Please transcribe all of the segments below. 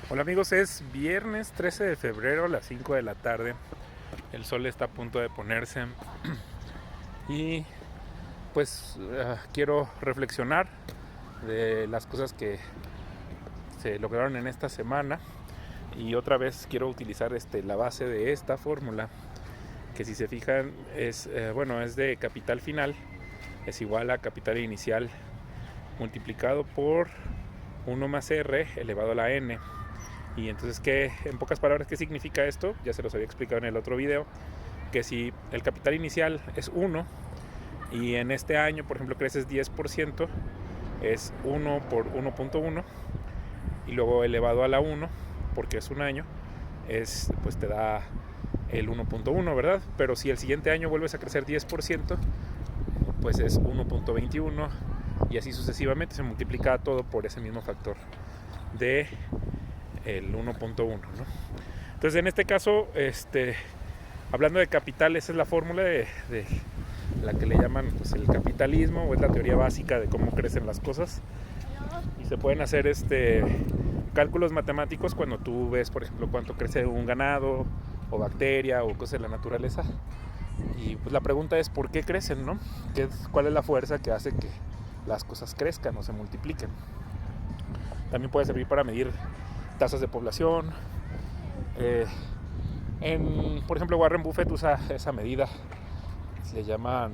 Hola amigos, es viernes 13 de febrero a las 5 de la tarde. El sol está a punto de ponerse y pues quiero reflexionar de las cosas que se lograron en esta semana y otra vez quiero utilizar la base de esta fórmula que, si se fijan, es de capital final es igual a capital inicial multiplicado por 1 más r elevado a la n. Y entonces, en pocas palabras, ¿qué significa esto? Ya se los había explicado en el otro video, que si el capital inicial es 1 y en este año, por ejemplo, creces 10%, es 1 por 1.1 y luego elevado a la 1, porque es un año, pues te da el 1.1, ¿verdad? Pero si el siguiente año vuelves a crecer 10%, pues es 1.21 y así sucesivamente. Se multiplica todo por ese mismo factor de el 1.1, ¿no? Entonces, en este caso, hablando de capital, esa es la fórmula de la que le llaman, pues, el capitalismo, o es la teoría básica de cómo crecen las cosas. Y se pueden hacer cálculos matemáticos cuando tú ves, por ejemplo, cuánto crece un ganado o bacteria o cosas de la naturaleza. Y pues la pregunta es, ¿por qué crecen, no? ¿Cuál es la fuerza que hace que las cosas crezcan o se multipliquen? También puede servir para medir tasas de población. Por ejemplo, Warren Buffett usa esa medida, le llaman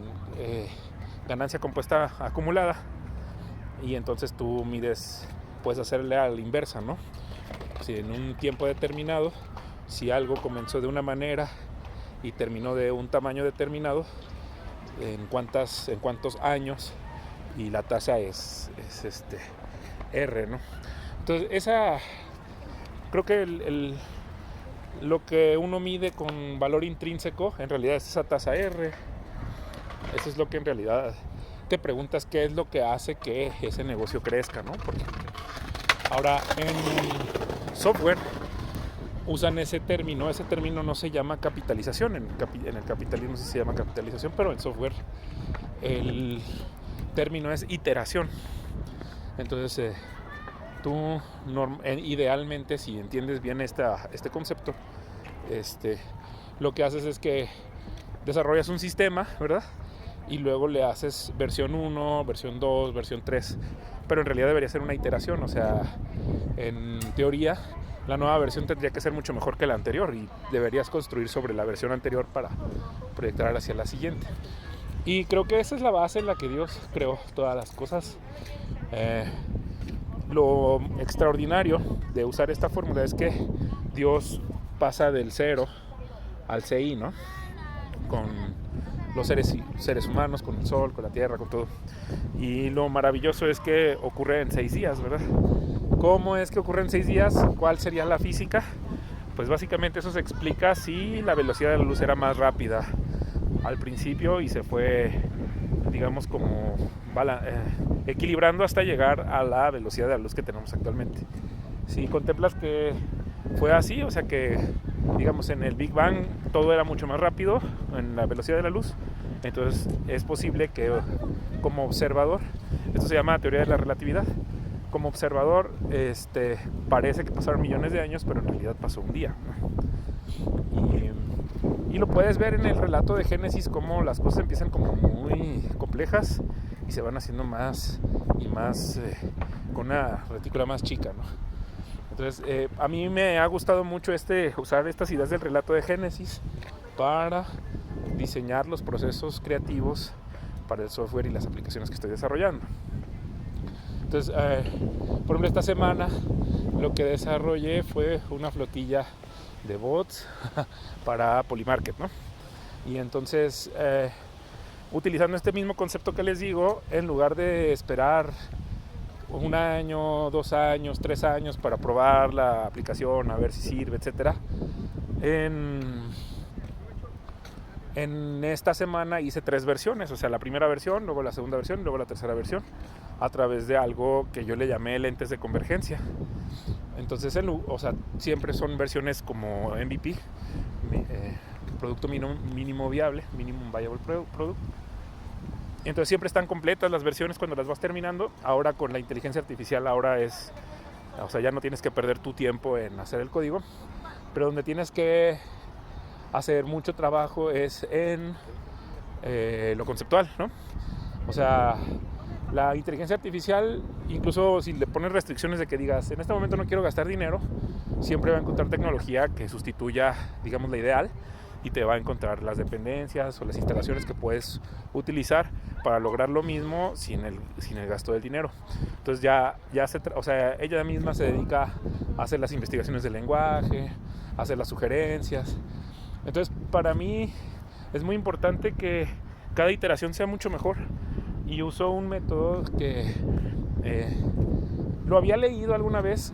ganancia compuesta acumulada, y entonces tú mides, puedes hacerle a la inversa, ¿no? Si en un tiempo determinado, si algo comenzó de una manera y terminó de un tamaño determinado, en cuántos años, y la tasa es R, ¿no? Entonces, creo que lo que uno mide con valor intrínseco en realidad es esa tasa R. Eso es lo que en realidad te preguntas, qué es lo que hace que ese negocio crezca, ¿no? Porque ahora en software usan ese término no se llama capitalización. En el capitalismo sí se llama capitalización, pero en software el término es iteración. Entonces, tú idealmente, si entiendes bien este concepto, lo que haces es que desarrollas un sistema, ¿verdad? Y luego le haces versión 1, versión 2, versión 3, pero en realidad debería ser una iteración. O sea, en teoría, la nueva versión tendría que ser mucho mejor que la anterior y deberías construir sobre la versión anterior para proyectar hacia la siguiente. Y creo que esa es la base en la que Dios creó todas las cosas. Lo extraordinario de usar esta fórmula es que Dios pasa del 0 al CI, ¿no? Con los seres humanos, con el sol, con la tierra, con todo. Y lo maravilloso es que ocurre en 6 días, ¿verdad? ¿Cómo es que ocurre en 6 días? ¿Cuál sería la física? Pues básicamente eso se explica si la velocidad de la luz era más rápida al principio y se fue, digamos, como equilibrando hasta llegar a la velocidad de la luz que tenemos actualmente. Si contemplas que fue así, o sea que, digamos, en el Big Bang todo era mucho más rápido en la velocidad de la luz, entonces es posible que, como observador, esto se llama teoría de la relatividad, como observador parece que pasaron millones de años, pero en realidad pasó un día, ¿no? Y lo puedes ver en el relato de Génesis, cómo las cosas empiezan como muy complejas y se van haciendo más y más con una retícula más chica, ¿no? Entonces, a mí me ha gustado mucho usar estas ideas del relato de Génesis para diseñar los procesos creativos para el software y las aplicaciones que estoy desarrollando. Entonces, por ejemplo, esta semana lo que desarrollé fue una flotilla de bots para Polymarket, ¿no? Y entonces, utilizando este mismo concepto que les digo, en lugar de esperar 1 año, 2 años, 3 años para probar la aplicación, a ver si sirve, etcétera, en esta semana hice 3 versiones. O sea, la primera versión, luego la segunda versión, luego la tercera versión, a través de algo que yo le llamé lentes de convergencia. Entonces, siempre son versiones como MVP, producto mínimo viable, minimum viable product. Entonces siempre están completas las versiones cuando las vas terminando. Ahora con la inteligencia artificial, ahora es O sea, ya no tienes que perder tu tiempo en hacer el código, pero donde tienes que hacer mucho trabajo es en lo conceptual, ¿no? O sea, la inteligencia artificial, incluso si le pones restricciones de que digas, en este momento no quiero gastar dinero, siempre va a encontrar tecnología que sustituya, digamos, la ideal, y te va a encontrar las dependencias o las instalaciones que puedes utilizar para lograr lo mismo sin el gasto del dinero. Entonces o sea, ella misma se dedica a hacer las investigaciones del lenguaje, a hacer las sugerencias. Entonces, para mí es muy importante que cada iteración sea mucho mejor, y uso un método que lo había leído alguna vez,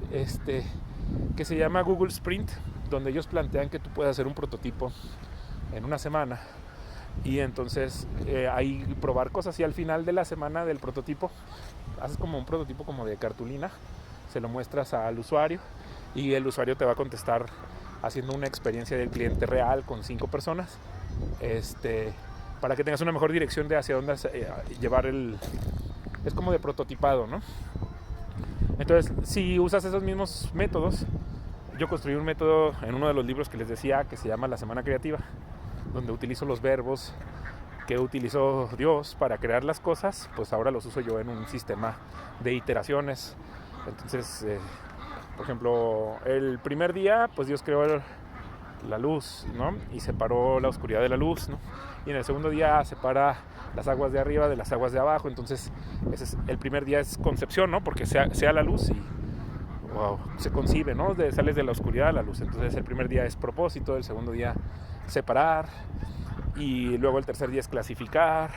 que se llama Google Sprint, donde ellos plantean que tú puedes hacer un prototipo en una semana y entonces ahí probar cosas, y al final de la semana del prototipo haces como un prototipo como de cartulina, se lo muestras al usuario y el usuario te va a contestar haciendo una experiencia del cliente real con 5 personas, para que tengas una mejor dirección de hacia dónde llevar es como de prototipado, ¿no? Entonces, si usas esos mismos métodos, yo construí un método en uno de los libros que les decía, que se llama La Semana Creativa, donde utilizo los verbos que utilizó Dios para crear las cosas, pues ahora los uso yo en un sistema de iteraciones. Entonces, por ejemplo, el primer día, pues Dios creó la luz, ¿no? Y separó la oscuridad de la luz, ¿no? Y en el segundo día separa las aguas de arriba de las aguas de abajo. Entonces, el primer día es concepción, ¿no? Porque sea la luz y se concibe, ¿no? Sales de la oscuridad a la luz. Entonces, el primer día es propósito, el segundo día separar, y luego el tercer día es clasificar.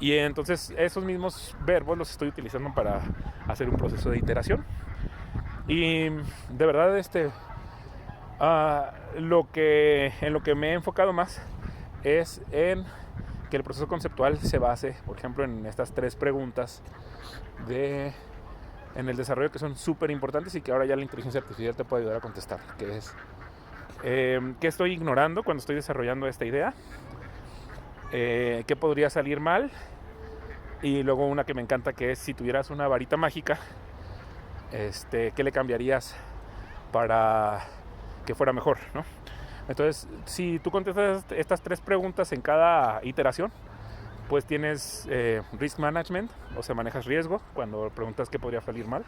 Y entonces esos mismos verbos los estoy utilizando para hacer un proceso de iteración. Y de verdad, en lo que me he enfocado más es en que el proceso conceptual se base, por ejemplo, en estas 3 preguntas en el desarrollo, que son súper importantes y que ahora ya la inteligencia artificial te puede ayudar a contestar, que es ¿qué estoy ignorando cuando estoy desarrollando esta idea? ¿Qué podría salir mal? Y luego una que me encanta, que es, si tuvieras una varita mágica, ¿qué le cambiarías para que fuera mejor, ¿no? Entonces, si tú contestas estas 3 preguntas en cada iteración, pues tienes risk management, o sea, manejas riesgo cuando preguntas qué podría salir mal.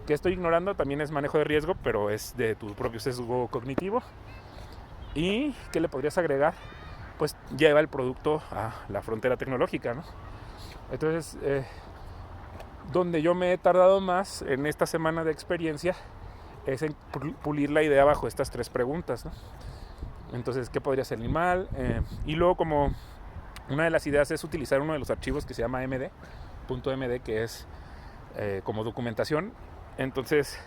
Que estoy ignorando también es manejo de riesgo, pero es de tu propio sesgo cognitivo. ¿Y qué le podrías agregar? Pues lleva el producto a la frontera tecnológica, ¿no? Entonces, donde yo me he tardado más en esta semana de experiencia es en pulir la idea bajo estas 3 preguntas, ¿no? Entonces, ¿qué podría salir mal? Y luego, como una de las ideas es utilizar uno de los archivos que se llama .md, que es como documentación. Entonces,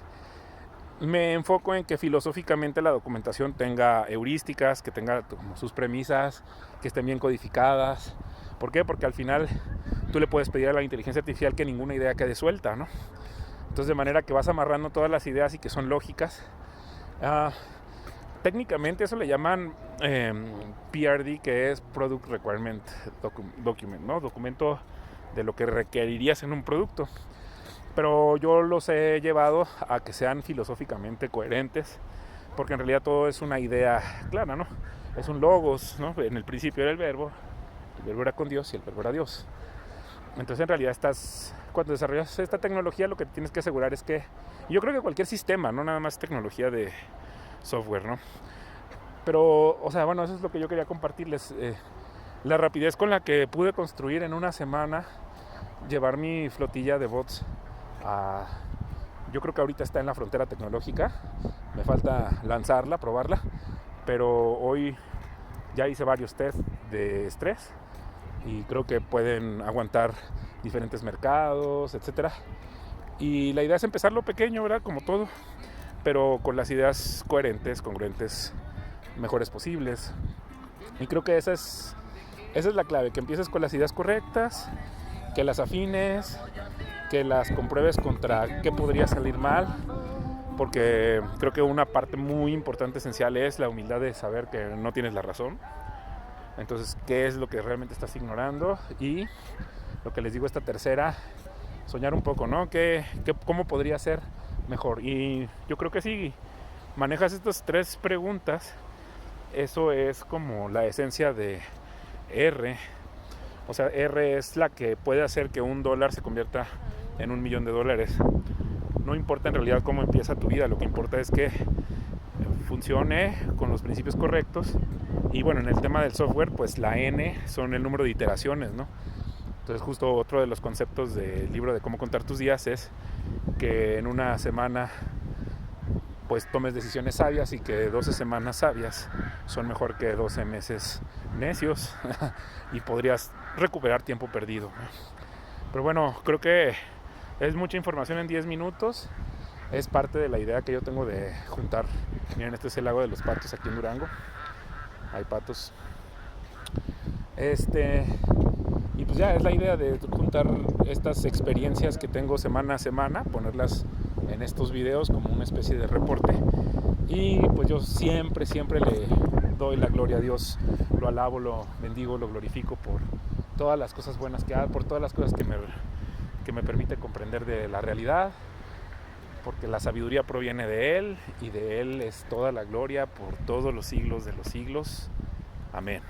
me enfoco en que filosóficamente la documentación tenga heurísticas, que tenga como sus premisas, que estén bien codificadas. ¿Por qué? Porque al final tú le puedes pedir a la inteligencia artificial que ninguna idea quede suelta, ¿no? Entonces, de manera que vas amarrando todas las ideas y que son lógicas. Técnicamente eso le llaman PRD, que es Product Requirement Document, ¿no? Documento de lo que requerirías en un producto. Pero yo los he llevado a que sean filosóficamente coherentes, porque en realidad todo es una idea clara, ¿no? Es un logos, ¿no? En el principio era el verbo era con Dios y el verbo era Dios. Entonces, en realidad, cuando desarrollas esta tecnología, lo que tienes que asegurar es que, yo creo que cualquier sistema, no nada más tecnología de software, ¿no? Pero, o sea, bueno, eso es lo que yo quería compartirles. La rapidez con la que pude construir en una semana, llevar mi flotilla de bots yo creo que ahorita está en la frontera tecnológica. Me falta lanzarla, probarla, pero hoy ya hice varios test de estrés y creo que pueden aguantar diferentes mercados, etcétera. Y la idea es empezarlo pequeño, ¿verdad? Como todo, pero con las ideas coherentes, congruentes, mejores posibles. Y creo que esa es la clave, que empieces con las ideas correctas, que las afines, que las compruebes contra qué podría salir mal, porque creo que una parte muy importante, esencial, es la humildad de saber que no tienes la razón. Entonces, ¿qué es lo que realmente estás ignorando? Y lo que les digo, esta tercera, soñar un poco, ¿no? ¿Cómo podría ser mejor. Y yo creo que si manejas estas 3 preguntas, eso es como la esencia de R. O sea, R es la que puede hacer que $1 se convierta en $1,000,000. No importa en realidad cómo empieza tu vida, lo que importa es que funcione con los principios correctos. Y bueno, en el tema del software, pues la N son el número de iteraciones, ¿no? Entonces justo otro de los conceptos del libro de cómo contar tus días es que en una semana pues tomes decisiones sabias y que 12 semanas sabias son mejor que 12 meses necios y podrías recuperar tiempo perdido. Pero bueno, creo que es mucha información en 10 minutos. Es parte de la idea que yo tengo de juntar. Miren, este es el lago de los patos aquí en Durango. Hay patos. Y pues ya es la idea de juntar estas experiencias que tengo semana a semana, ponerlas en estos videos como una especie de reporte. Y pues yo siempre le doy la gloria a Dios, lo alabo, lo bendigo, lo glorifico por todas las cosas buenas que hago, por todas las cosas que me permite comprender de la realidad, porque la sabiduría proviene de Él y de Él es toda la gloria por todos los siglos de los siglos. Amén.